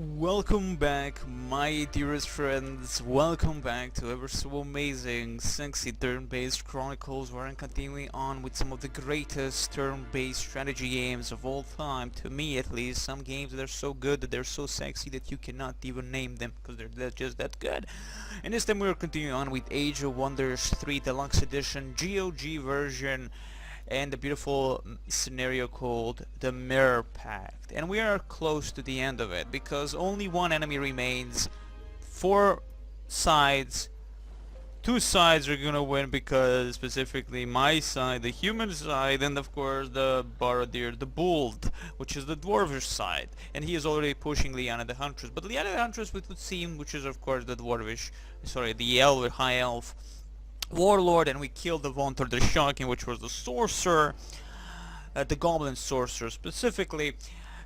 Welcome back, my dearest friends. Welcome back to ever so amazing, sexy turn-based Chronicles, where I'm continuing on with some of the greatest turn-based strategy games of all time. To me, at least, some games that are so good that they're so sexy that you cannot even name them because they're just that good. And this time we're continuing on with Age of Wonders 3 Deluxe Edition, GOG version, and the beautiful scenario called the Mirror Pact. And we are close to the end of it because only one enemy remains. Four sides, two sides are gonna win because specifically my side, the human side, and of course the Baradir, the Buld, which is the dwarvish side. And he is already pushing Liana the Huntress. But Liana the Huntress, we could see him, which is of course the dwarvish, sorry, the elf, high elf Warlord, and we killed the Vontor the Shocking, which was the sorcerer, the goblin sorcerer specifically.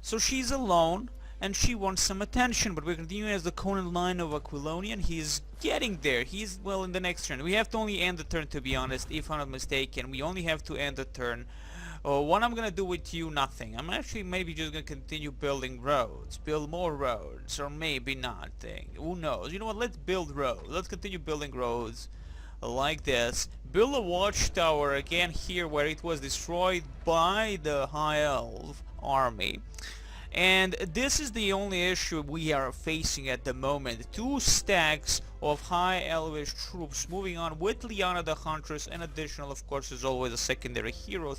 So she's alone and she wants some attention, but we're continuing as the Conan line of Aquilonia, and he's getting there. He's, well, in the next turn. We have to only end the turn, to be honest, if I'm not mistaken. We only have to end the turn. What I'm gonna do with you, nothing. I'm actually maybe just gonna continue building roads, build more roads, or maybe not. Who knows? You know what, let's build roads. Let's continue building roads like this. Build a watchtower again here where it was destroyed by the High Elf army. And this is the only issue we are facing at the moment. Two stacks of High Elvish troops moving on with Liana the Huntress, and additional, of course, is always a secondary hero.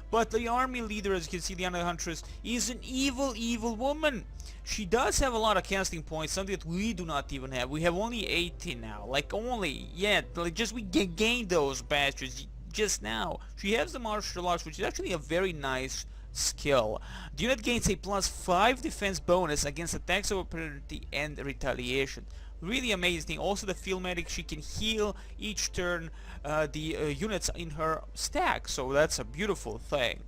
But the army leader, as you can see, Liana the Huntress, is an evil, evil woman. She does have a lot of casting points, something that we do not even have. We have only 80 now, like only, like just we gained those badges just now. She has the martial arts, which is actually a very nice skill. The unit gains a +5 defense bonus against attacks of opportunity and retaliation. Really amazing. Also the field medic, she can heal each turn the units in her stack, so that's a beautiful thing.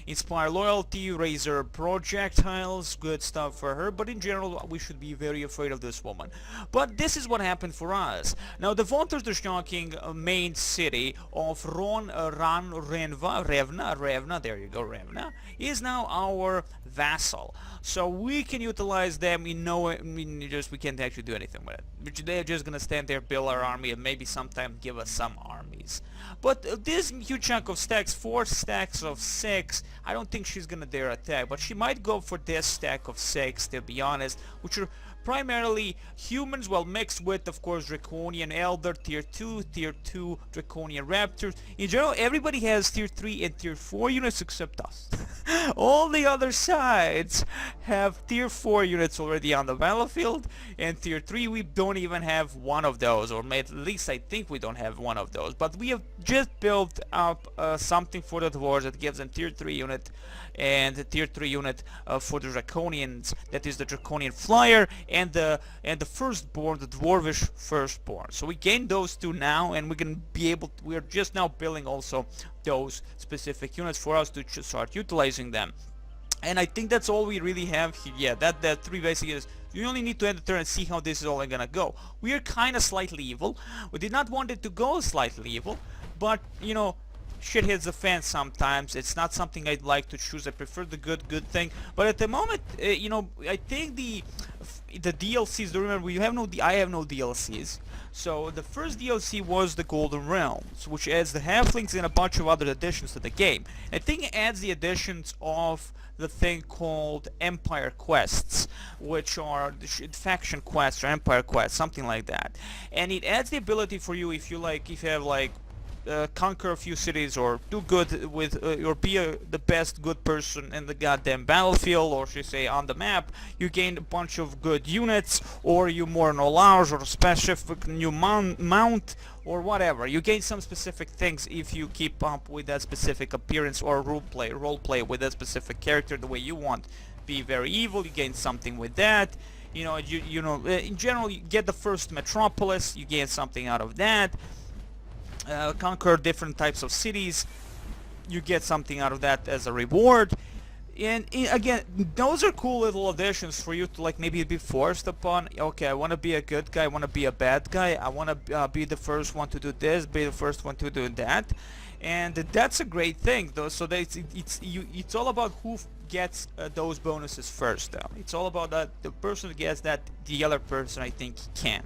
Inspire loyalty, raise her projectiles, good stuff for her, but in general we should be very afraid of this woman. But this is what happened for us. Now the Vontor the Shocking main city of Revna, there you go, Revna, is now our vassal. So we can utilize them in we can't actually do anything with it. They're just gonna stand there, build our army, and maybe sometime give us some armies. But this huge chunk of stacks, 4 stacks of 6, I don't think she's gonna dare attack, but she might go for this stack of 6, to be honest, which are primarily humans, well, mixed with, of course, Draconian Elder, tier 2 Draconian Raptors. In general, everybody has tier 3 and tier 4 units except us. All the other sides have tier 4 units already on the battlefield, and tier 3 we don't even have one of those, or at least I think we don't have one of those. But we have just built up something for the dwarves that gives them tier 3 unit, and a tier 3 unit for the Draconians, that is the Draconian Flyer, and the firstborn, the dwarvish firstborn. So we gain those two now, and we can be able to, we are just now building also those specific units for us to start utilizing them. And I think that's all we really have here. Yeah, that 3 basically is, you only need to end the turn and see how this is all gonna go. We are kind of slightly evil. We did not want it to go slightly evil, but you know, shit hits the fan sometimes. It's not something I'd like to choose. I prefer the good thing. But at the moment, you know, I think the DLCs. Remember, I have no DLCs. So the first DLC was the Golden Realms, which adds the halflings and a bunch of other additions to the game. I think it adds the additions of the thing called Empire Quests, which are faction quests or Empire Quests, something like that. And it adds the ability for you, if you have like conquer a few cities, or do good with or be the best good person in the goddamn battlefield, or should I say on the map, you gain a bunch of good units, or you more knowledge or specific new mount or whatever. You gain some specific things if you keep up with that specific appearance or role play with that specific character the way you want. Be very evil, you gain something with that. You know, in general, you get the first metropolis, you gain something out of that. Conquer different types of cities, you get something out of that as a reward. And again, those are cool little additions for you to like maybe be forced upon. Okay, I want to be a good guy, I want to be a bad guy, I want to be the first one to do this, be the first one to do that. And that's a great thing though. So that it's all about who gets those bonuses first, though. It's all about that the person gets that the other person, I think, can't.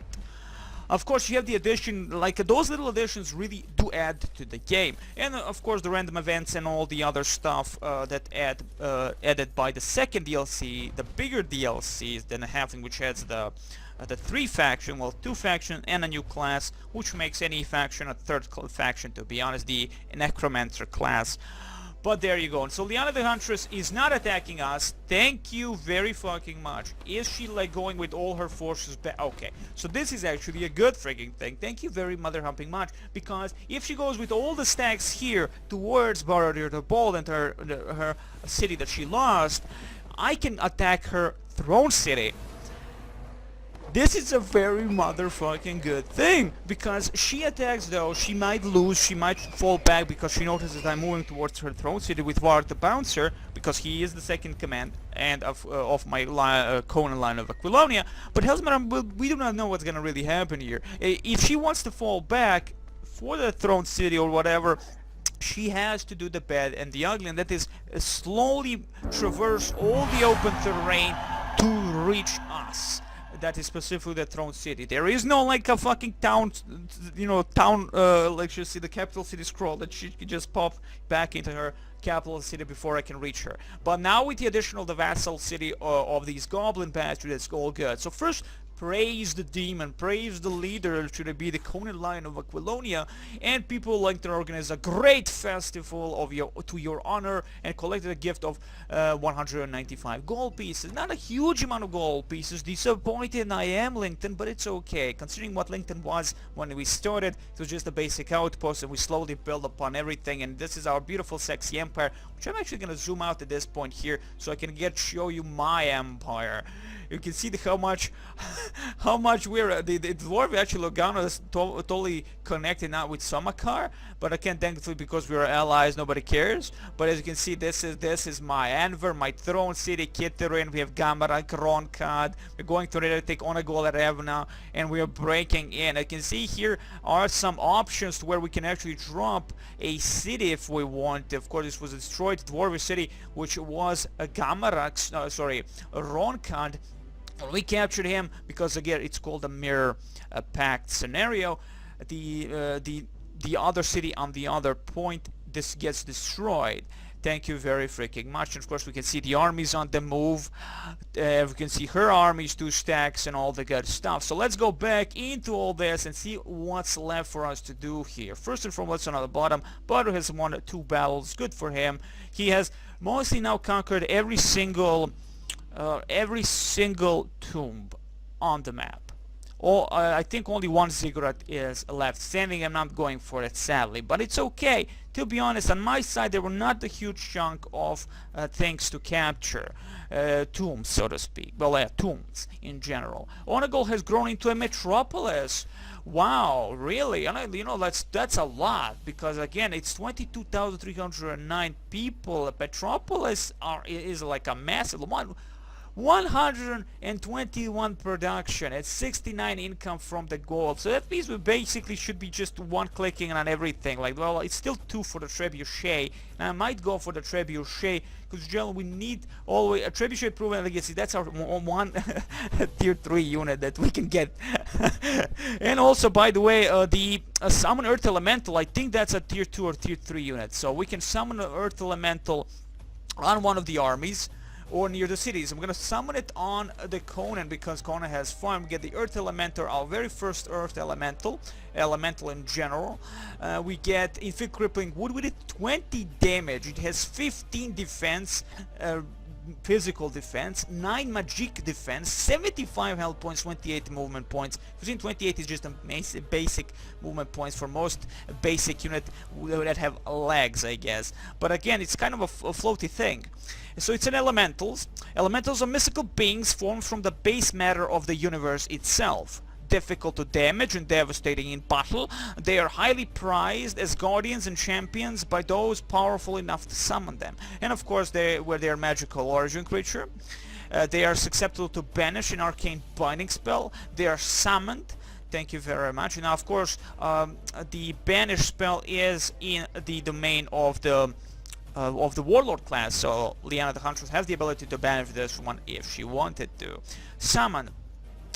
Of course, you have the addition, like those little additions really do add to the game, and of course the random events and all the other stuff that added by the second DLC, the bigger DLCs than the Halfling, which adds the 3 faction, well 2 faction and a new class, which makes any faction a third faction, to be honest, the Necromancer class. But there you go. And so Liana the Huntress is not attacking us. Thank you very fucking much. Is she like going with all her forces back? Okay. So this is actually a good freaking thing. Thank you very mother humping much. Because if she goes with all the stacks here towards Baradier the Bold and her city that she lost, I can attack her throne city. This is a very motherfucking good thing, because she attacks though, she might lose, she might fall back because she notices I'm moving towards her throne city with Warlord the Bouncer, because he is the second command and of my Conan line of Aquilonia, but we do not know what's gonna really happen here. If she wants to fall back for the throne city or whatever, she has to do the bad and the ugly, and that is slowly traverse all the open terrain to reach us. That is specifically the throne city. There is no like a fucking town, you know, like you see the capital city scroll that she can just pop back into her capital city before I can reach her. But now with the addition of the vassal city of these goblin bastards, it's all good. So first, praise the demon, praise the leader, should be the Conan line of Aquilonia, and people like to organize a great festival to your honor and collected a gift of 195 gold pieces. Not a huge amount of gold pieces, disappointed I am, LinkedIn, but it's okay, considering what LinkedIn was when we started. It was just a basic outpost and we slowly build upon everything, and this is our beautiful sexy empire, which I'm actually gonna zoom out at this point here so I can show you my empire. You can see how much we're the dwarf actually Logano is totally connected now with Samakar, but I can't thankfully because we're allies, nobody cares. But as you can see, this is my Anver, my throne city, Kitterin. We have Gamara, Kronkad. We're going to take Onagol Revna, and we are breaking in. I can see here are some options to where we can actually drop a city if we want. Of course, this was a destroyed dwarf city, which was a Ronkad. We captured him because again it's called a mirror pact scenario. The other city on the other point, this gets destroyed. Thank you very freaking much. And of course we can see the armies on the move. We can see her armies, 2 stacks and all the good stuff. So let's go back into all this and see what's left for us to do here. First and foremost, on the bottom, Butter has won 2 battles. Good for him. He has mostly now conquered every single tomb on the map. I think only one ziggurat is left standing. I'm not going for it, sadly, but it's okay. To be honest, on my side there were not a huge chunk of things to capture, tombs so to speak. Well, tombs in general. Onagol has grown into a metropolis. Wow, really? And you know, that's a lot, because again it's 22,309 people. A metropolis is like a massive one. 121 production at 69 income from the gold, so that means we basically should be just one clicking on everything. Like, well, it's still 2 for the trebuchet, and I might go for the trebuchet because generally we need always a trebuchet proven legacy. That's our one tier 3 unit that we can get. And also, by the way, the summon earth elemental, I think that's a tier 2 or tier 3 unit, so we can summon an earth elemental on one of the armies or near the cities. I'm gonna summon it on the Conan because Conan has farm. Get the Earth Elemental, our very first Earth Elemental in general. We get Inflict Crippling Wood with it, 20 damage. It has 15 defense, physical defense, 9 magic defense, 75 health points, 28 movement points. 28 is just a basic movement points for most basic unit that have legs, I guess. But again, it's kind of a floaty thing. So it's an elementals. Elementals are mystical beings formed from the base matter of the universe itself. Difficult to damage and devastating in battle. They are highly prized as guardians and champions by those powerful enough to summon them. And of course, they are magical origin creature. They are susceptible to banish an arcane binding spell. They are summoned. Thank you very much. Now, of course, the banish spell is in the domain of the of the Warlord class, so Liana the Huntress has the ability to banish this one if she wanted to. Summon.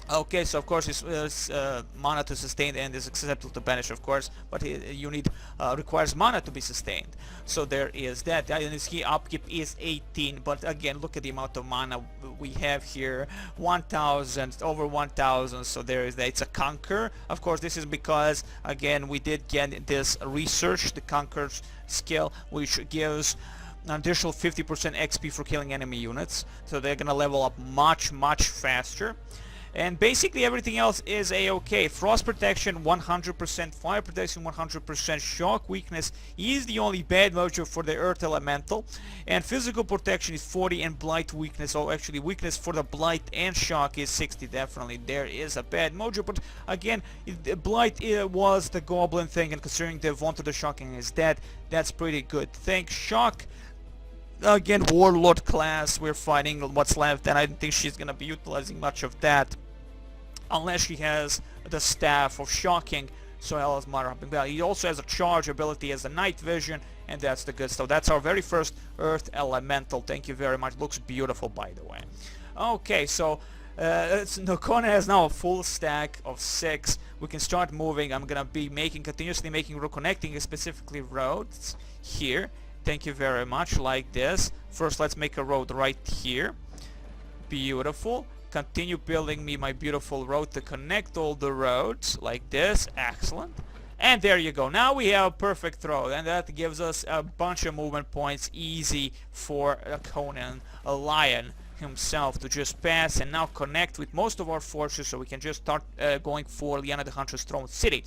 Okay, so of course it's mana to sustain and is acceptable to banish, of course, but you need requires mana to be sustained. So there is that. And his key upkeep is 18, but again, look at the amount of mana we have here, 1,000, over 1,000. So there is that. It's a conquer. Of course, this is because again we did get this research, the conquer skill, which gives an additional 50% XP for killing enemy units. So they're gonna level up much faster. And basically everything else is a-okay. Frost protection 100%, fire protection 100%, shock weakness is the only bad mojo for the earth elemental, and physical protection is 40, and blight weakness, or actually weakness for the blight and shock is 60. Definitely there is a bad mojo, but again, blight was the goblin thing, and considering the Vaunt of the Shocking is dead, that's pretty good thing. Shock, again, Warlord class, we're fighting what's left, and I don't think she's gonna be utilizing much of that unless she has the Staff of Shocking, so Ella's Mother Hopping Bell. He also has a charge ability as a night vision, and that's the good stuff. That's our very first Earth Elemental. Thank you very much. Looks beautiful, by the way. Okay, so Conan has now a full stack of 6. We can start moving. I'm gonna be continuously making reconnecting, specifically roads here. Thank you very much, like this. First, let's make a road right here. Beautiful. Continue building me my beautiful road to connect all the roads, like this. Excellent. And there you go. Now we have a perfect road, and that gives us a bunch of movement points, easy for Conan, a lion himself, to just pass and now connect with most of our forces, so we can just start going for Liana the Huntress Throne City.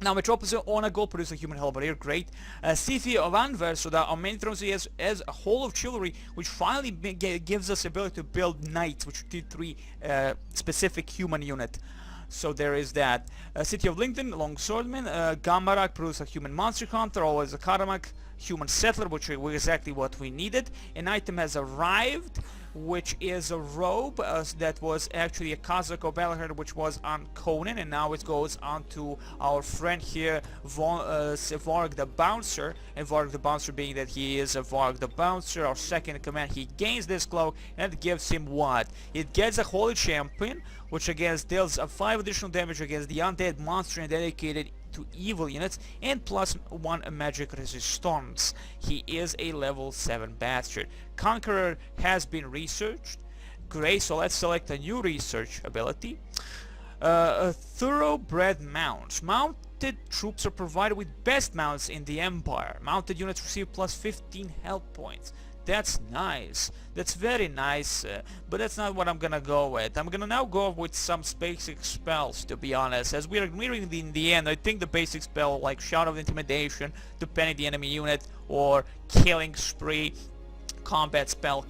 Now Metropolis on a gold producer human halberdier, great. City of Anvers, so that our main throne city has a whole of chivalry, which finally gives us ability to build knights, which did 3 specific human unit. So there is that. City of Lincoln, longswordman. Gamarak produces a human monster hunter, always a Karamak human settler, which is exactly what we needed. An item has arrived, which is a robe that was actually a Kazakh or Balahard, which was on Conan, and now it goes on to our friend here, Varg the Bouncer, and Varg the Bouncer being that he is a Varg the Bouncer, our second in command. He gains this cloak, and it gives him what? It gets a Holy Champion, which again deals 5 additional damage against the undead monster and dedicated to evil units, and plus 1 magic resistance. He is a level 7 bastard. Conqueror has been researched. Great, so let's select a new research ability. Thoroughbred mounts. Mounted troops are provided with best mounts in the Empire. Mounted units receive plus 15 health points. That's nice. That's very nice, but that's not what I'm gonna go with. I'm gonna now go with some basic spells, to be honest. As we're nearing in the end, I think the basic spell like Shout of Intimidation, depending the enemy unit, or Killing Spree, combat spell,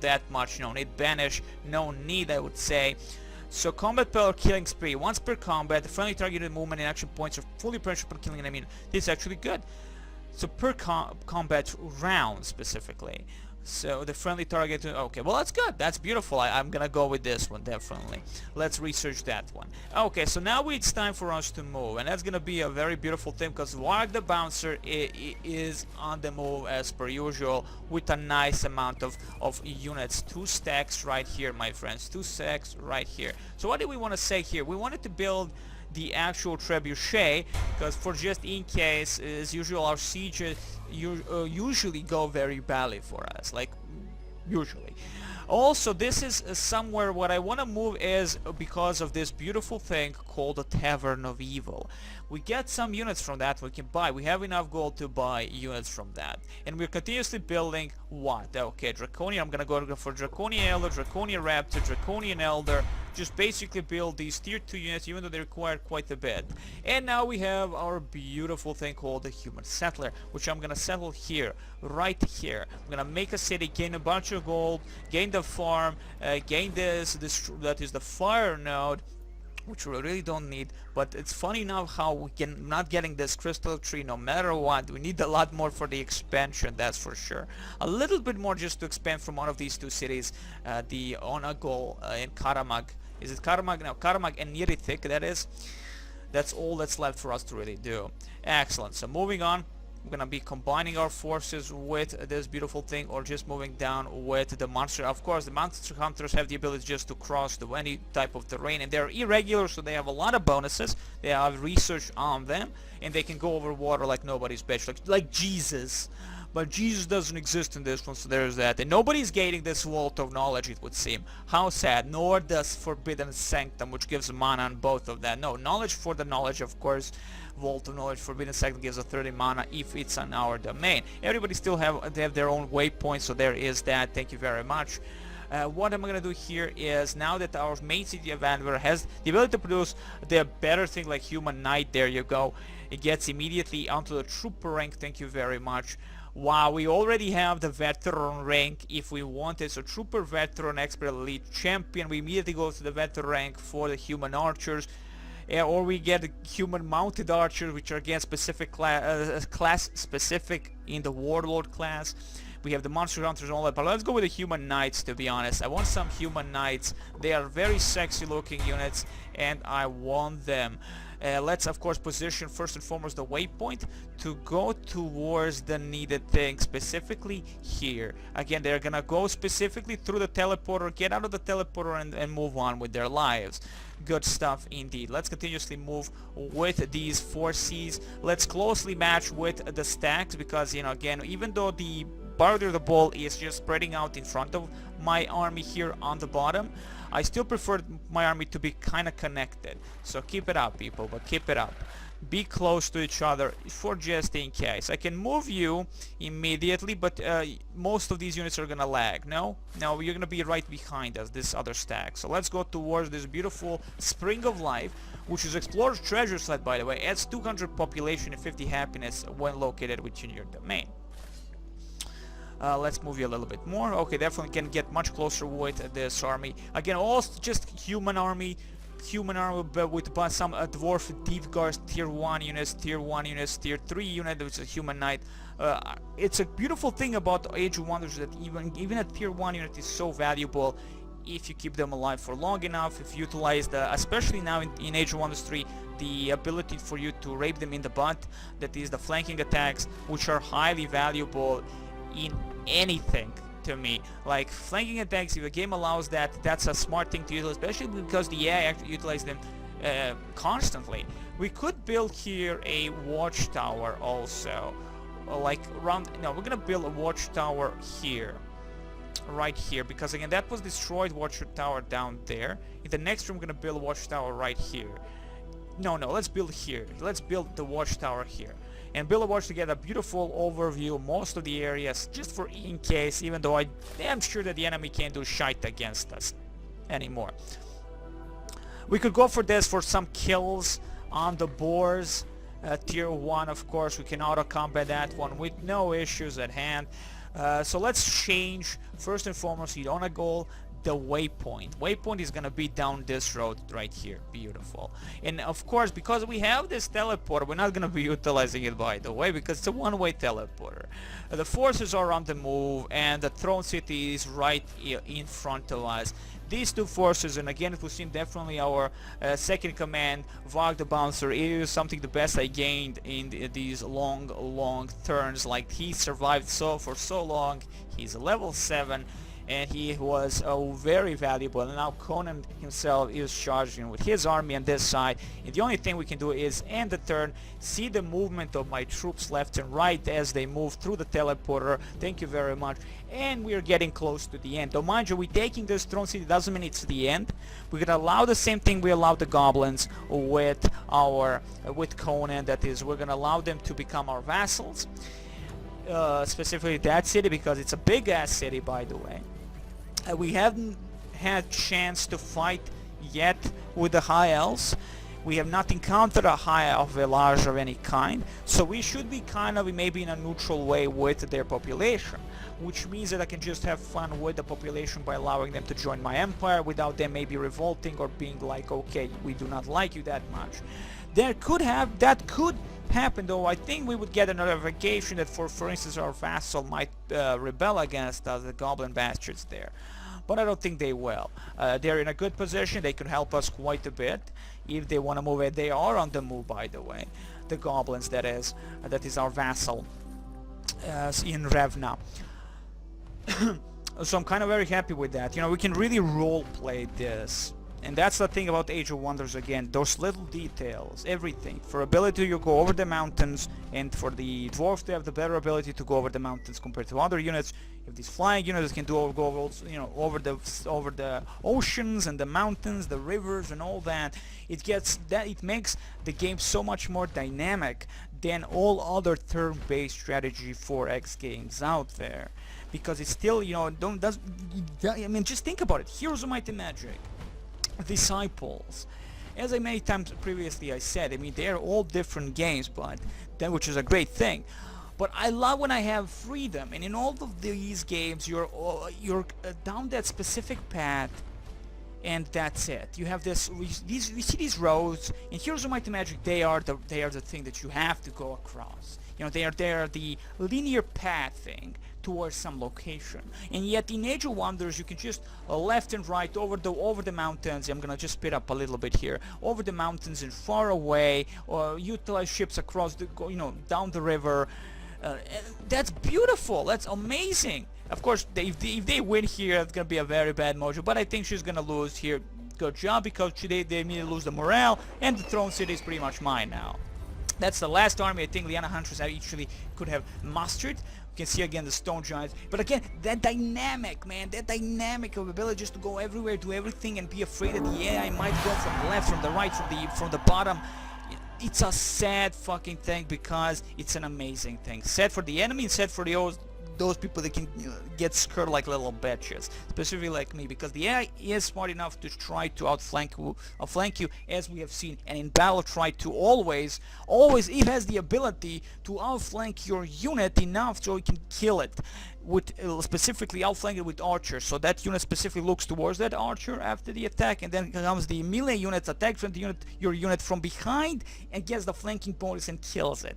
that much. No need. Banish, no need, I would say. So combat spell or Killing Spree. Once per combat, the friendly targeted movement and action points are fully pressure upon killing an enemy. This is actually good. So per combat round specifically. So the friendly target, okay, well that's good, that's beautiful. I'm gonna go with this one, definitely. Let's research that one. Okay, so now it's time for us to move, and that's gonna be a very beautiful thing, because Varg the Bouncer is on the move as per usual, with a nice amount of units. 2 stacks right here, my friends, 2 stacks right here. So what do we want to say here? We wanted to build the actual trebuchet, because for just in case, as usual, our sieges usually go very badly for us, like usually. Also, this is somewhere what I want to move is because of this beautiful thing called the Tavern of Evil. We get some units from that we can buy. We have enough gold to buy units from that. And we're continuously building what? Okay, Draconian. I'm gonna go for Draconian Elder, Draconian Raptor, Draconian Elder. Just basically build these tier 2 units, even though they require quite a bit. And now we have our beautiful thing called the Human Settler, which I'm gonna settle here, right here. I'm gonna make a city, gain a bunch of gold, gain the farm, gain this that is the fire node, which we really don't need. But it's funny now how we can not getting this crystal tree no matter what. We need a lot more for the expansion, that's for sure. A little bit more just to expand from one of these 2 cities, the Onagol and Karamag. Is it Karamag? No, Karamag and Nirithik, that is. That's all that's left for us to really do. Excellent. So moving on. We're gonna be combining our forces with this beautiful thing, or just moving down with the monster. Of course, the monster hunters have the ability just to cross to any type of terrain, and they're irregular, so they have a lot of bonuses. They have research on them, and they can go over water like nobody's bitch, like Jesus. But Jesus doesn't exist in this one, so there's that. And nobody's gaining this vault of knowledge, it would seem. How sad. Nor does Forbidden Sanctum, which gives mana on both of that. No, knowledge for the knowledge, of course. Vault of Knowledge, Forbidden Sanctum gives a 30 mana if it's on our domain. Everybody still have their own waypoint, so there is that. Thank you very much. What I'm gonna do here is, now that our main city of Anvil has the ability to produce the better thing like Human Knight, there you go. It gets immediately onto the Trooper rank, thank you very much. Wow, we already have the Veteran rank if we wanted, so Trooper, Veteran, Expert, Elite, Champion. We immediately go to the Veteran rank for the Human Archers. Or we get Human Mounted Archers, which are again specific class specific in the Warlord class. We have the Monster Hunters and all that, but let's go with the Human Knights, to be honest. I want some Human Knights. They are very sexy looking units, and I want them. Let's of course position first and foremost the waypoint to go towards the needed thing, specifically here. Again, they're gonna go specifically through the teleporter, get out of the teleporter, and move on with their lives. Good stuff indeed. Let's continuously move with these 4Cs. Let's closely match with the stacks, because, you know, again, even though the border of the ball is just spreading out in front of my army here on the bottom, I still prefer my army to be kind of connected. So keep it up, people, but keep it up. Be close to each other for just in case. I can move you immediately, but most of these units are gonna lag. No, you're gonna be right behind us, this other stack. So let's go towards this beautiful Spring of Life, which is Explorer's Treasure Slot, by the way. Adds 200 population and 50 happiness when located within your domain. Let's move you a little bit more. Okay, definitely can get much closer with this army. Again, all just human army, but with some dwarf deep guards, tier 1 units, tier 1 units, tier 3 unit, which is a human knight. It's a beautiful thing about Age of Wonders that even a tier 1 unit is so valuable if you keep them alive for long enough, if you utilize the, especially now in Age of Wonders 3, the ability for you to rape them in the butt, that is the flanking attacks, which are highly valuable in anything to me. Like flanking attacks, if a game allows that, that's a smart thing to utilize, especially because the AI actually utilizes them constantly. We could build here a watchtower also, like around, no, we're gonna build a watchtower here, right here, because again that was destroyed watchtower down there. In the next room, I'm gonna build a watchtower right here. No, let's build here. Let's build the watchtower here. And build a watch to get a beautiful overview of most of the areas, just for in case, even though I am sure that the enemy can't do shite against us anymore. We could go for this for some kills on the boars. Tier 1, of course, we can auto-combat that one with no issues at hand. So let's change, first and foremost, on a goal, the waypoint. Waypoint is gonna be down this road right here. Beautiful. And of course, because we have this teleporter, we're not gonna be utilizing it, by the way, because it's a one-way teleporter. The forces are on the move, and the Throne City is right in front of us. These two forces, and again it will seem definitely our second command, Vog the Bouncer, is something the best I gained in these long turns. Like, he survived for so long. He's a level 7. And he was very valuable, and now Conan himself is charging with his army on this side, and the only thing we can do is end the turn, see the movement of my troops left and right as they move through the teleporter. Thank you very much. And we are getting close to the end. Though mind you, we taking this Throne City doesn't mean it's the end. We're gonna allow the same thing we allowed the goblins with Conan, that is, we're gonna allow them to become our vassals. Specifically that city, because it's a big ass city, by the way. We haven't had chance to fight yet with the High Elves. We have not encountered a High Elf village of any kind, so we should be kind of maybe in a neutral way with their population, which means that I can just have fun with the population by allowing them to join my empire without them maybe revolting or being like, okay, we do not like you that much. That could happen, though. I think we would get a notification that for instance our vassal might rebel against us, the goblin bastards there, but I don't think they will. They're in a good position. They could help us quite a bit if they want to move it. They are on the move, by the way. the goblins, that is our vassal in Revna. So I'm kind of very happy with that. You know, we can really role play this. And that's the thing about Age of Wonders again, those little details, everything. For ability to go over the mountains, and for the dwarves to have the better ability to go over the mountains compared to other units. You have these flying units that can go also, you know, over the oceans and the mountains, the rivers and all that. It makes the game so much more dynamic than all other turn-based strategy 4X games out there. Because it's still, you know, I mean, just think about it. Heroes of Might and Magic, Disciples, as I many times previously I said, I mean, they're all different games, but which is a great thing. But I love when I have freedom, and in all of these games you're down that specific path, and that's it. You have we see these roads. In Heroes of Might and Magic, they are the thing that you have to go across. You know, they are the linear pathing towards some location. And yet in Age of Wonders, you can just left and right over the mountains. I'm gonna just speed up a little bit here. Over the mountains and far away, or utilize ships across down the river. That's beautiful. That's amazing. Of course, if they win here, it's gonna be a very bad mojo. But I think she's gonna lose here. Good job, because they immediately lose the morale, and the Throne City is pretty much mine now. That's the last army I think Liana Huntress actually could have mustered. You can see again the Stone Giants. But again, that dynamic, man, that dynamic of ability just to go everywhere, do everything, and be afraid that the AI might go from the left, from the right, from the bottom. It's a sad fucking thing, because it's an amazing thing. Sad for the enemy and sad for those people that can get scared like little bitches, specifically like me, because the AI is smart enough to try to outflank you, as we have seen, and in battle try to always it has the ability to outflank your unit enough so it can kill it, with specifically outflank it with archers, so that unit specifically looks towards that archer after the attack, and then comes the melee units, attack from your unit from behind, and gets the flanking bonus and kills it.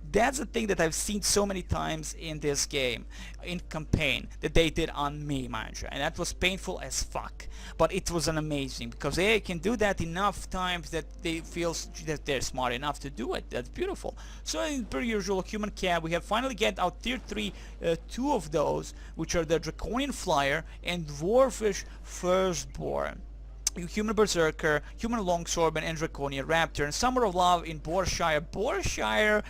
That's the thing that I've seen so many times in this game, in campaign, that they did on me, mind you, and that was painful as fuck. But it was an amazing, because they can do that enough times that they feel that they're smart enough to do it. That's beautiful. So in per usual human cab, we have finally get out tier 3, 2 of those, which are the Draconian Flyer and Dwarfish Firstborn. Human Berserker, Human Longswordman, and Draconian Raptor. And Summer of Love in Borshire. Borshire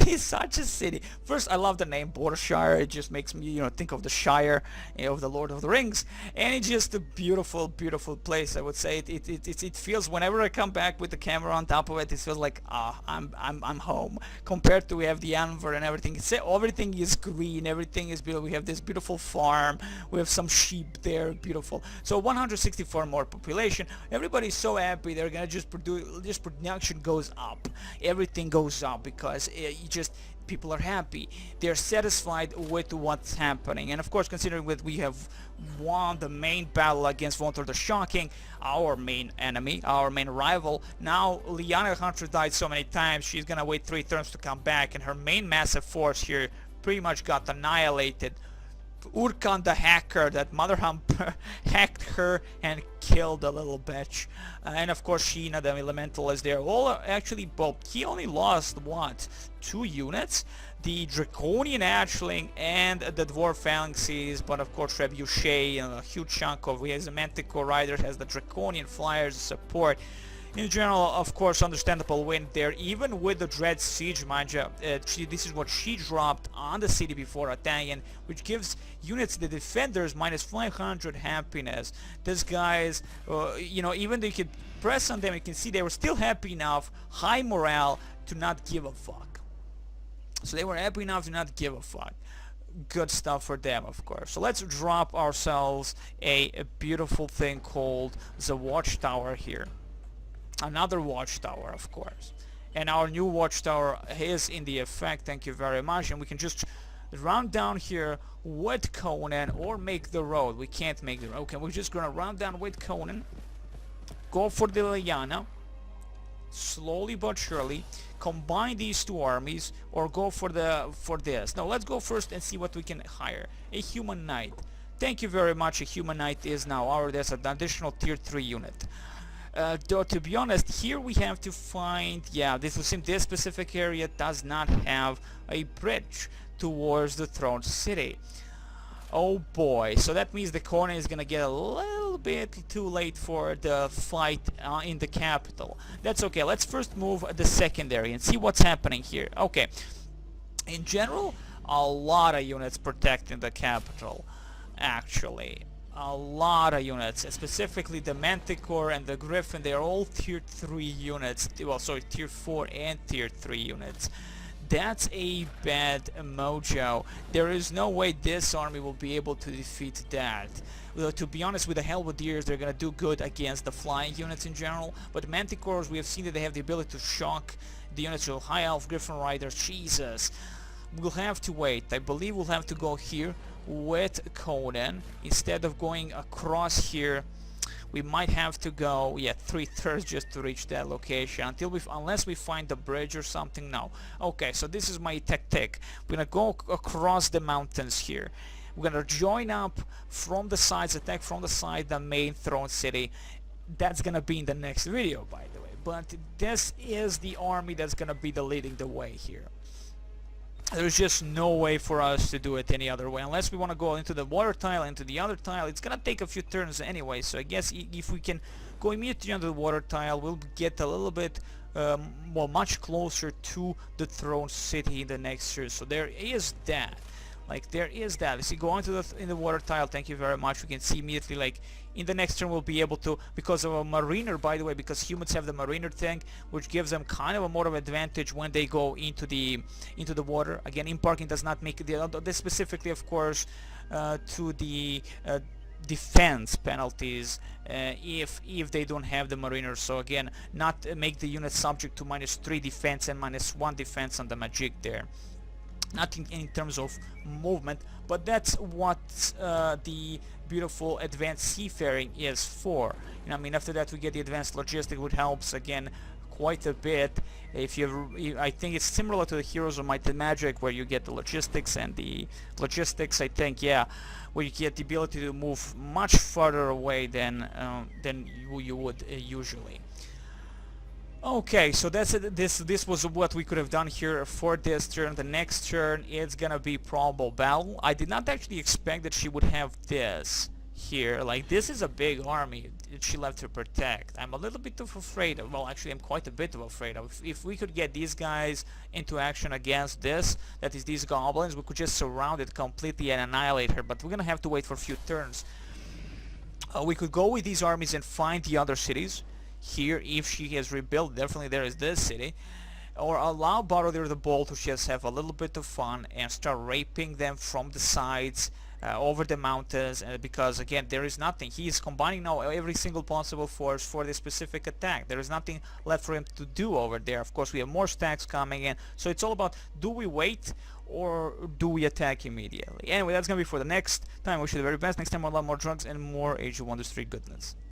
is such a city. First, I love the name Borshire. It just makes me, think of the Shire, of the Lord of the Rings. And it's just a beautiful, beautiful place, I would say. It feels, whenever I come back with the camera on top of it, it feels like, I'm home. Compared to, we have the Anvor and everything. Everything is green, everything is beautiful. We have this beautiful farm. We have some sheep there, beautiful. So 164 more population. Everybody's so happy. They're gonna just production goes up. Everything goes up because people are happy. They're satisfied with what's happening. And of course, considering that we have won the main battle against Vontor the Shocking, our main enemy, our main rival. Now Liana Hunter died so many times, she's gonna wait 3 turns to come back, and her main massive force here pretty much got annihilated. Urkan the hacker, that mother humper, hacked her and killed the little bitch. And of course Sheena the elemental is there. All actually, well, he only lost what, 2 units? The Draconian Hatchling and the Dwarf Phalanxes, but of course Trebuchet and a huge chunk of, he has a Manticore Rider, has the Draconian Flyers support. In general, of course, understandable win there, even with the Dread Siege, mind you. This is what she dropped on the city before attacking, which gives units, the defenders, minus 500 happiness. These guys, even though you can press on them, you can see they were still happy enough, high morale, to not give a fuck. So they were happy enough to not give a fuck. Good stuff for them, of course. So let's drop ourselves a beautiful thing called the Watchtower here. Another watchtower, of course, and our new watchtower is in the effect. Thank you very much. And we can just run down here with Conan or make the road. We can't make the road. Okay, we're just gonna run down with Conan, go for the Liana, slowly but surely combine these 2 armies, or go for this. Now let's go first and see what we can hire. A Human Knight. Thank you very much. A Human Knight is now there's an additional tier 3 unit. Though to be honest, here we have to find, yeah, this will seem this specific area does not have a bridge towards the throne city. Oh boy, so that means the Conan is gonna get a little bit too late for the fight in the capital. That's okay, let's first move the secondary and see what's happening here. Okay, in general, a lot of units protecting the capital, actually. A lot of units, specifically the Manticore and the Griffin, they are all tier 3 units, well sorry, tier 4 and tier 3 units. That's a bad mojo. There is no way this army will be able to defeat that. Well, to be honest, with the Halberdiers, they're gonna do good against the flying units in general, but Manticores, we have seen that they have the ability to shock the units of High Elf, Griffin Riders, Jesus. We'll have to wait. I believe we'll have to go here with Conan instead of going across here. We might have to go, yeah, 3/3 just to reach that location unless we find the bridge or something. No. Okay, so this is my tactic. We're gonna go across the mountains here. We're gonna join up from the sides, attack from the side the main throne city. That's gonna be in the next video, by the way. But this is the army that's gonna be leading the way here. There's just no way for us to do it any other way unless we want to go into the water tile, into the other tile. It's gonna take a few turns anyway, so I guess if we can go immediately onto the water tile, we'll get a little bit well, much closer to the throne city in the next turn. So there is that. Like, there is that. If you go onto the water tile, thank you very much, we can see immediately, like, in the next turn we'll be able to, because of a mariner, by the way, because humans have the mariner tank, which gives them kind of a more of advantage when they go into the water. Again, imparking does not make this specifically, of course, to the defense penalties if they don't have the mariner. So again, not make the unit subject to -3 defense and -1 defense on the magic there. Not in terms of movement, but that's what the beautiful advanced seafaring is for. You know, I mean, after that we get the advanced logistics, which helps again quite a bit. If I think it's similar to the Heroes of Might and Magic, where you get the logistics, and the logistics, I think, yeah, where you get the ability to move much farther away than you would usually. Okay, so that's it. This was what we could have done here for this turn. The next turn it's gonna be probable battle. I did not actually expect that she would have this here. Like, this is a big army that she left to protect. I'm a little bit afraid of, well, actually I'm quite a bit afraid of, if we could get these guys into action against this, that is these goblins, we could just surround it completely and annihilate her, but we're gonna have to wait for a few turns. We could go with these armies and find the other cities here if she has rebuilt. Definitely there is this city, or allow Warlord the Bold to just have a little bit of fun and start raping them from the sides over the mountains, because again there is nothing. He is combining now every single possible force for this specific attack. There is nothing left for him to do over there. Of course we have more stacks coming in, so it's all about, do we wait or do we attack immediately? Anyway, that's gonna be for the next time. Wish you the very best. Next time, a lot more drugs and more Age of Wonders 3 goodness.